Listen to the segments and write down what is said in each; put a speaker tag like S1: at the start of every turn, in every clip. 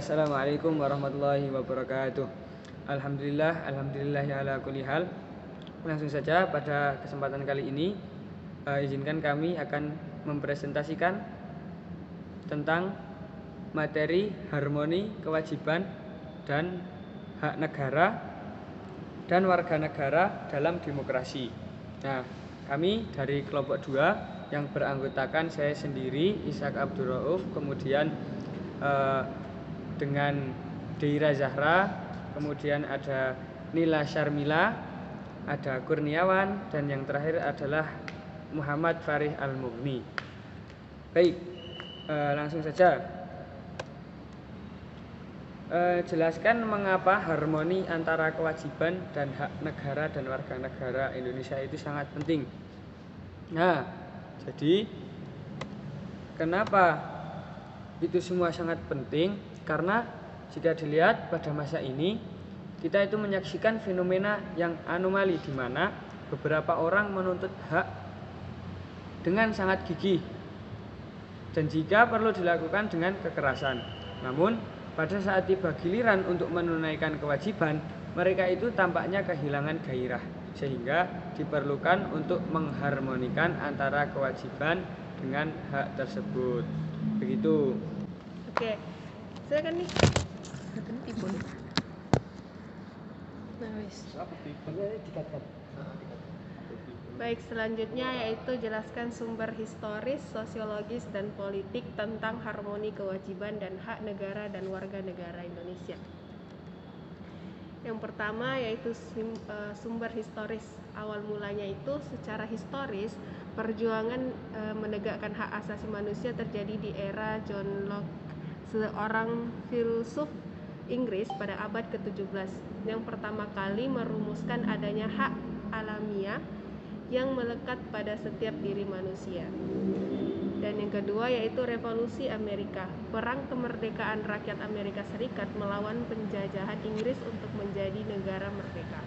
S1: Assalamualaikum warahmatullahi wabarakatuh. Alhamdulillah ya ala kulli hal. Langsung saja pada kesempatan kali ini izinkan kami akan mempresentasikan tentang materi harmoni kewajiban dan hak negara dan warga negara dalam demokrasi. Nah, kami dari kelompok 2 yang beranggotakan saya sendiri Ishak Abdul Rauf, kemudian dengan Deira Zahra, kemudian ada Nila Syarmila, ada Kurniawan, dan yang terakhir adalah Muhammad Farih Al-Mughni. Baik, langsung saja. Jelaskan mengapa harmoni antara kewajiban dan hak negara dan warga negara Indonesia itu sangat penting. Nah, jadi kenapa itu semua sangat penting? Karena jika dilihat pada masa ini kita itu menyaksikan fenomena yang anomali, di mana beberapa orang menuntut hak dengan sangat gigih dan jika perlu dilakukan dengan kekerasan. Namun pada saat tiba giliran untuk menunaikan kewajiban, mereka itu tampaknya kehilangan gairah, sehingga diperlukan untuk mengharmonikan antara kewajiban dengan hak tersebut. Begitu.
S2: Oke, silakan nih. Baik, selanjutnya yaitu jelaskan sumber historis, sosiologis, dan politik tentang harmoni kewajiban dan hak negara dan warga negara Indonesia. Yang pertama yaitu sumber historis. Awal mulanya itu secara historis perjuangan menegakkan hak asasi manusia terjadi di era John Locke, seorang filsuf Inggris pada abad ke-17 yang pertama kali merumuskan adanya hak alamiah yang melekat pada setiap diri manusia. Dan yang kedua yaitu Revolusi Amerika, perang kemerdekaan rakyat Amerika Serikat melawan penjajahan Inggris untuk menjadi negara merdeka.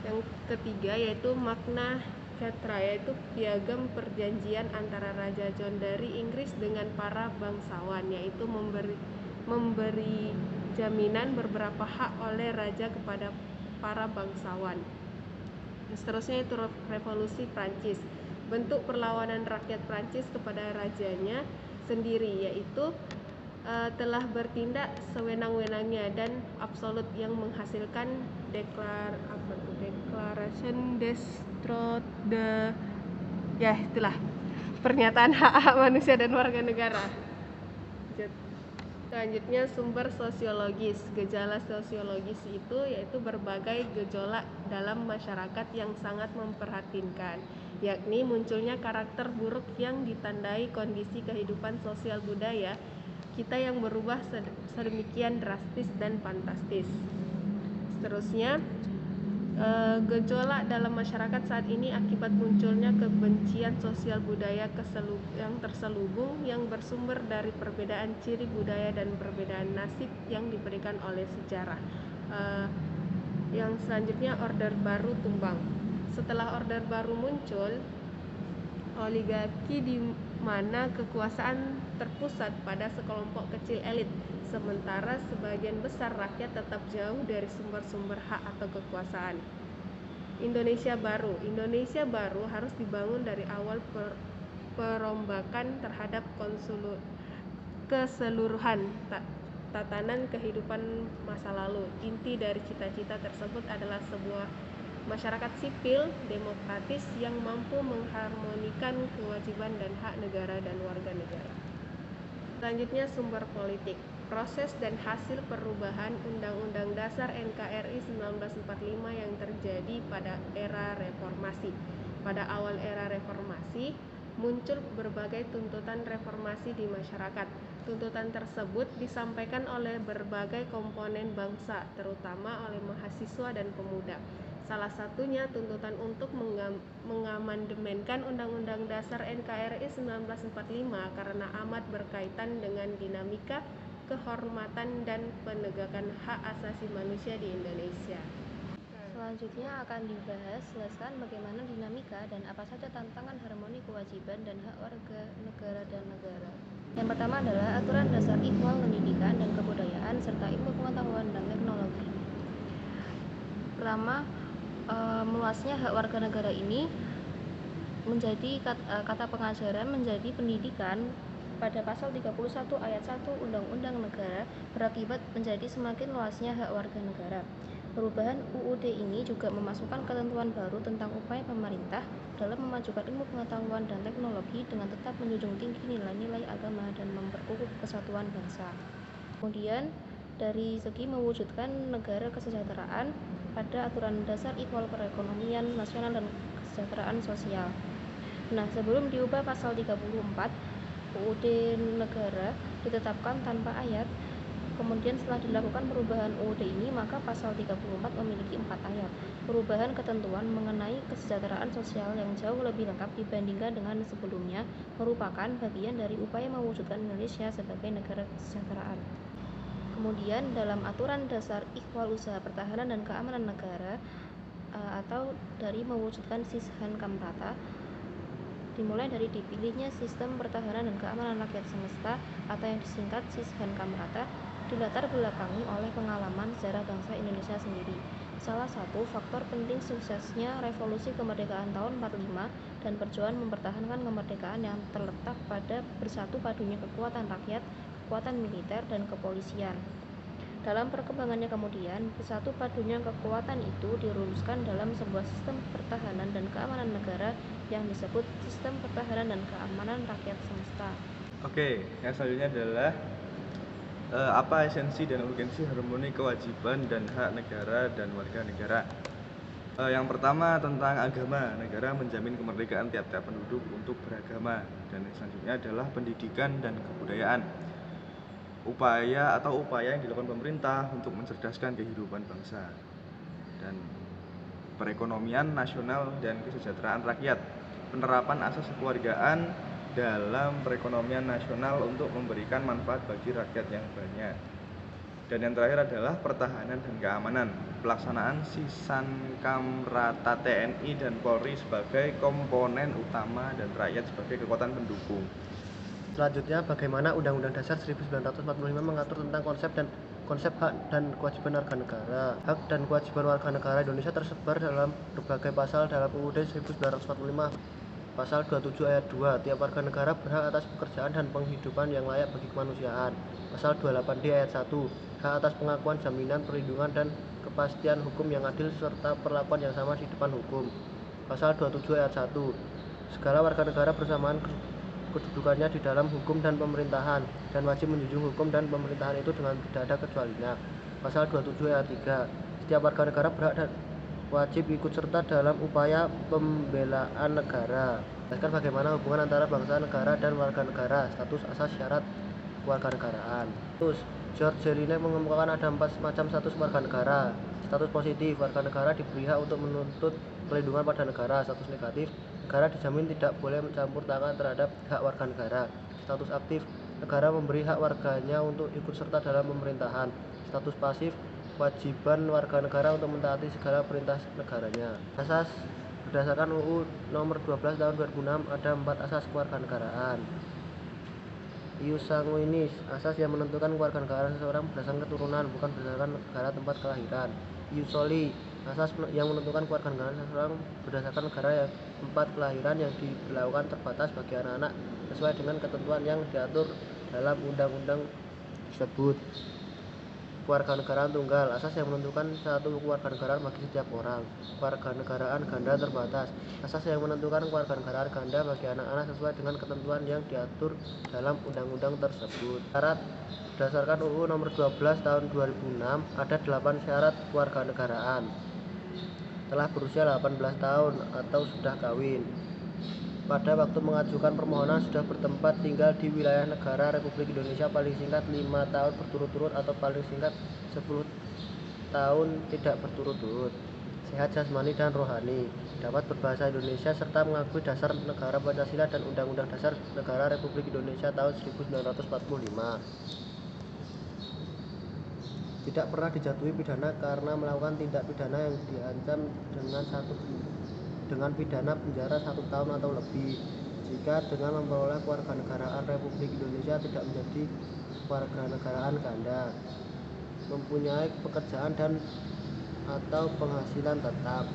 S2: Yang ketiga yaitu Magna Carta, yaitu piagam perjanjian antara Raja John dari Inggris dengan para bangsawan, yaitu memberi jaminan beberapa hak oleh raja kepada para bangsawan. Seterusnya itu Revolusi Prancis, bentuk perlawanan rakyat Prancis kepada rajanya sendiri, yaitu telah bertindak sewenang-wenangnya dan absolut yang menghasilkan Declaration des Droits de pernyataan hak manusia dan warga negara. Selanjutnya sumber sosiologis. Gejala sosiologis itu yaitu berbagai gejolak dalam masyarakat yang sangat memprihatinkan, yakni munculnya karakter buruk yang ditandai kondisi kehidupan sosial budaya kita yang berubah sedemikian drastis dan fantastis. Seterusnya gejolak dalam masyarakat saat ini akibat munculnya kebencian sosial budaya yang terselubung yang bersumber dari perbedaan ciri budaya dan perbedaan nasib yang diberikan oleh sejarah. Yang selanjutnya Orde Baru tumbang. Setelah Orde Baru muncul, oligarki di mana kekuasaan terpusat pada sekelompok kecil elit, sementara sebagian besar rakyat tetap jauh dari sumber-sumber hak atau kekuasaan. Indonesia Baru harus dibangun dari awal perombakan terhadap keseluruhan tatanan kehidupan masa lalu. Inti dari cita-cita tersebut adalah sebuah masyarakat sipil demokratis yang mampu mengharmonikan kewajiban dan hak negara dan warga negara. Selanjutnya sumber politik. Proses dan hasil perubahan Undang-Undang Dasar NKRI 1945 yang terjadi pada era reformasi. Pada awal era reformasi, muncul berbagai tuntutan reformasi di masyarakat. Tuntutan tersebut disampaikan oleh berbagai komponen bangsa, terutama oleh mahasiswa dan pemuda. Salah satunya tuntutan untuk mengamandemenkan Undang-Undang Dasar NKRI 1945 karena amat berkaitan dengan dinamika, kehormatan, dan penegakan hak asasi manusia di Indonesia.
S3: Selanjutnya akan dibahas jelaskan bagaimana dinamika dan apa saja tantangan harmoni kewajiban dan hak warga negara dan negara. Yang pertama adalah aturan dasar ihwal pendidikan dan kebudayaan serta ilmu pengetahuan dan teknologi. Pertama, meluasnya hak warga negara ini menjadi kata pengajaran menjadi pendidikan pada pasal 31 ayat 1 Undang-Undang Negara berakibat menjadi semakin luasnya hak warga negara. Perubahan UUD ini juga memasukkan ketentuan baru tentang upaya pemerintah dalam memajukan ilmu pengetahuan dan teknologi dengan tetap menjunjung tinggi nilai-nilai agama dan memperkukuh kesatuan bangsa. Kemudian, dari segi mewujudkan negara kesejahteraan pada aturan dasar ihwal perekonomian nasional dan kesejahteraan sosial. Nah, sebelum diubah pasal 34, UUD negara ditetapkan tanpa ayat. Kemudian setelah dilakukan perubahan UUD ini, maka pasal 34 memiliki 4 ayat. Perubahan ketentuan mengenai kesejahteraan sosial yang jauh lebih lengkap dibandingkan dengan sebelumnya merupakan bagian dari upaya mewujudkan Indonesia sebagai negara kesejahteraan. Kemudian dalam aturan dasar ihwal usaha pertahanan dan keamanan negara atau dari mewujudkan Sishan Kamrata, dimulai dari dipilihnya sistem pertahanan dan keamanan rakyat semesta atau yang disingkat Sishan Kamrata, dilatar belakangi oleh pengalaman sejarah bangsa Indonesia sendiri. Salah satu faktor penting suksesnya revolusi kemerdekaan tahun 45 dan perjuangan mempertahankan kemerdekaan yang terletak pada bersatu padunya kekuatan rakyat, kekuatan militer, dan kepolisian. Dalam perkembangannya kemudian, bersatu padunya kekuatan itu dirumuskan dalam sebuah sistem pertahanan dan keamanan negara yang disebut Sistem Pertahanan dan Keamanan Rakyat Semesta.
S4: Oke, yang selanjutnya adalah apa esensi dan urgensi harmoni kewajiban dan hak negara dan warga negara. Yang pertama tentang agama. Negara menjamin kemerdekaan tiap-tiap penduduk untuk beragama. Dan yang selanjutnya adalah pendidikan dan kebudayaan. Upaya yang dilakukan pemerintah untuk mencerdaskan kehidupan bangsa dan perekonomian nasional dan kesejahteraan rakyat. Penerapan asas kekeluargaan dalam perekonomian nasional untuk memberikan manfaat bagi rakyat yang banyak. Dan yang terakhir adalah pertahanan dan keamanan. Pelaksanaan Sishan Kamrata TNI dan Polri sebagai komponen utama dan rakyat sebagai kekuatan pendukung.
S5: Selanjutnya, bagaimana Undang-Undang Dasar 1945 mengatur tentang konsep hak dan kewajiban warga negara. Hak dan kewajiban warga negara Indonesia tersebar dalam berbagai pasal dalam UUD 1945. Pasal 27 ayat 2, tiap warga negara berhak atas pekerjaan dan penghidupan yang layak bagi kemanusiaan. Pasal 28D ayat 1, hak atas pengakuan, jaminan, perlindungan, dan kepastian hukum yang adil serta perlakuan yang sama di depan hukum. Pasal 27 ayat 1, segala warga negara bersamaan kedudukannya di dalam hukum dan pemerintahan dan wajib menjunjung hukum dan pemerintahan itu dengan tidak ada kecualinya. Pasal 27 ayat 3, setiap warga negara berhak dan wajib ikut serta dalam upaya pembelaan negara. Jelaskan bagaimana hubungan antara bangsa, negara, dan warga negara. Status, asas, syarat kewarganegaraan. Status, George Jelinek mengemukakan ada 4 macam status warga negara. Status positif, warga negara diberi hak untuk menuntut perlindungan pada negara. Status negatif, negara dijamin tidak boleh mencampur tangan terhadap hak warga negara. Status aktif, negara memberi hak warganya untuk ikut serta dalam pemerintahan. Status pasif, kewajiban warga negara untuk mentaati segala perintah negaranya. Asas, berdasarkan UU nomor 12 tahun 2006 ada 4 asas kewarganegaraan. Ius sanguinis, asas yang menentukan kewarganegaraan seseorang berdasarkan keturunan, bukan berdasarkan negara tempat kelahiran. Ius soli, asas yang menentukan kewarganegaraan seseorang berdasarkan negara yang tempat kelahiran yang diberlakukan terbatas bagi anak-anak sesuai dengan ketentuan yang diatur dalam undang-undang tersebut. Kewarganegaraan tunggal, asas yang menentukan satu kewarganegaraan bagi setiap orang. Kewarganegaraan ganda terbatas, asas yang menentukan kewarganegaraan ganda bagi anak-anak sesuai dengan ketentuan yang diatur dalam undang-undang tersebut. Syarat, berdasarkan UU nomor 12 tahun 2006 ada 8 syarat kewarganegaraan. Telah berusia 18 tahun atau sudah kawin. Pada waktu mengajukan permohonan sudah bertempat tinggal di wilayah negara Republik Indonesia paling singkat 5 tahun berturut-turut atau paling singkat 10 tahun tidak berturut-turut. Sehat jasmani dan rohani, dapat berbahasa Indonesia serta mengakui dasar negara Pancasila dan Undang-Undang Dasar Negara Republik Indonesia tahun 1945. tidak pernah dijatuhi pidana karena melakukan tindak pidana yang diancam dengan pidana penjara 1 tahun atau lebih jika dengan memperoleh kewarganegaraan Republik Indonesia tidak menjadi kewarganegaraan ganda, mempunyai pekerjaan dan atau penghasilan tetap,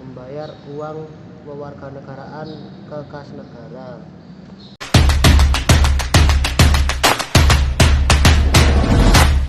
S5: membayar uang kewarganegaraan ke kas negara.